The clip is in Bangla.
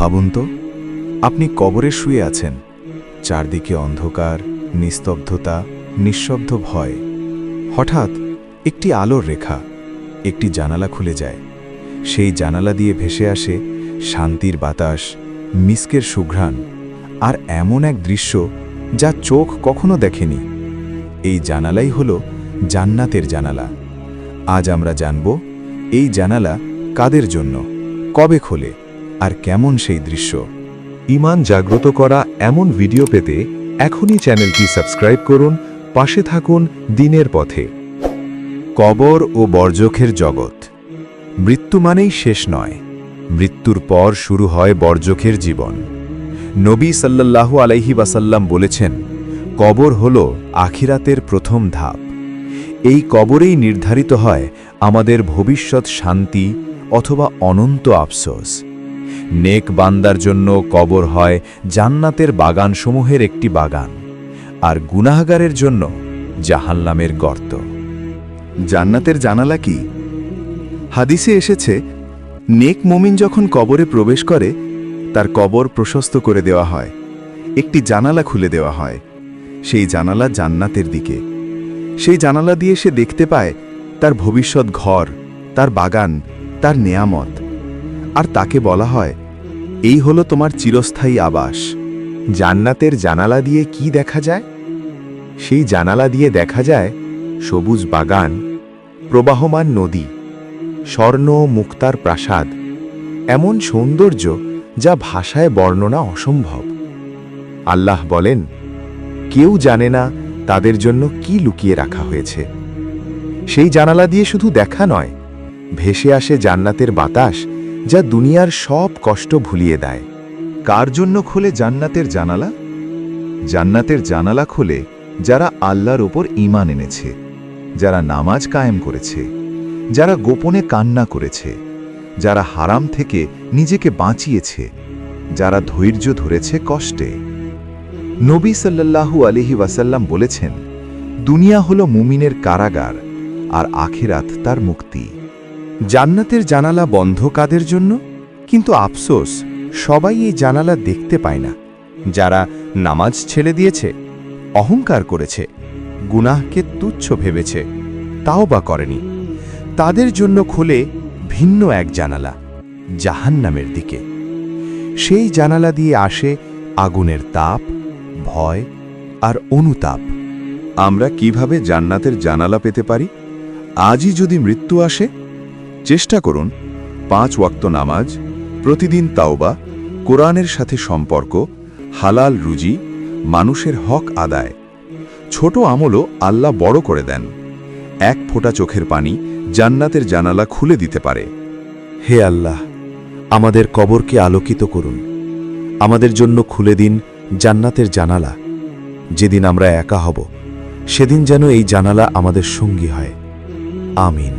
ভাবুন তো, আপনি কবরে শুয়ে আছেন, চারদিকে অন্ধকার, নিস্তব্ধতা, নিঃশব্দ ভয়। হঠাৎ একটি আলোর রেখা, একটি জানালা খুলে যায়। সেই জানালা দিয়ে ভেসে আসে শান্তির বাতাস, মিস্কের সুঘ্রাণ, আর এমন এক দৃশ্য যা চোখ কখনো দেখেনি। এই জানালাই হলো জান্নাতের জানালা। আজ আমরা জানব এই জানালা কাদের জন্য, কবে খোলে, আর কেমন সেই দৃশ্য। ঈমান জাগ্রত করা এমন ভিডিও পেতে এখনই চ্যানেলটি সাবস্ক্রাইব করুন, পাশে থাকুন দিনের পথে। কবর ও বর্জখের জগৎ। মৃত্যু মানেই শেষ নয়, মৃত্যুর পর শুরু হয় বর্জখের জীবন। নবী সাল্লাল্লাহু আলাইহি ওয়াসাল্লাম বলেছেন, কবর হল আখিরাতের প্রথম ধাপ। এই কবরেই নির্ধারিত হয় আমাদের ভবিষ্যৎ শান্তি অথবা অনন্ত আফসোস। নেক বান্দার জন্য কবর হয় জান্নাতের বাগানসমূহের একটি বাগান, আর গুনাহগারের জন্য জাহান্নামের গর্ত। জান্নাতের জানালা কি? হাদিসে এসেছে, নেক মুমিন যখন কবরে প্রবেশ করে তার কবর প্রশস্ত করে দেওয়া হয়, একটি জানালা খুলে দেওয়া হয়। সেই জানালা জান্নাতের দিকে। সেই জানালা দিয়ে সে দেখতে পায় তার ভবিষ্যৎ ঘর, তার বাগান, তার নেয়ামত। আর তাকে বলা হয়, এই হলো তোমার চিরস্থায়ী আবাস। জান্নাতের জানালা দিয়ে কি দেখা যায়? সেই জানালা দিয়ে দেখা যায় সবুজ বাগান, প্রবাহমান নদী, স্বর্ণ মুক্তার প্রাসাদ, এমন সৌন্দর্য যা ভাষায় বর্ণনা অসম্ভব। আল্লাহ বলেন, কেউ জানে না তাদের জন্য কি লুকিয়ে রাখা হয়েছে। সেই জানালা দিয়ে শুধু দেখা নয়, ভেসে আসে জান্নাতের বাতাস, যা দুনিয়ার সব কষ্ট ভুলিয়ে দেয়। কার জন্য খোলে জান্নাতের জানালা? জান্নাতের জানালা খোলে যারা আল্লাহর উপর ঈমান এনেছে, যারা নামাজ কায়েম করেছে, যারা গোপনে কান্না করেছে, যারা হারাম থেকে নিজেকে বাঁচিয়েছে, যারা ধৈর্য ধরেছে কষ্টে। নবী সাল্লাল্লাহু আলাইহি ওয়াসাল্লাম বলেছেন, দুনিয়া হলো মুমিনের কারাগার, আর আখিরাত তার মুক্তি। জান্নাতের জানালা বন্ধ কাদের জন্য? কিন্তু আফসোস, সবাই এই জানালা দেখতে পায় না। যারা নামাজ ছেড়ে দিয়েছে, অহংকার করেছে, গুনাহকে তুচ্ছ ভেবেছে, তাওবা করেনি, তাদের জন্য খোলে ভিন্ন এক জানালা, জাহান্নামের দিকে। সেই জানালা দিয়ে আসে আগুনের তাপ, ভয় আর অনুতাপ। আমরা কিভাবে জান্নাতের জানালা পেতে পারি? আজই যদি মৃত্যু আসে, চেষ্টা করুন 5 ওয়াক্ত নামাজ, প্রতিদিন তাওবা, কোরআনের সাথে সম্পর্ক, হালাল রুজি, মানুষের হক আদায়। ছোট আমলও আল্লাহ বড় করে দেন। এক ফোঁটা চোখের পানি জান্নাতের জানালা খুলে দিতে পারে। হে আল্লাহ, আমাদের কবরকে আলোকিত করুন, আমাদের জন্য খুলে দিন জান্নাতের জানালা। যেদিন আমরা একা হব, সেদিন যেন এই জানালা আমাদের সঙ্গী হয়। আমিন।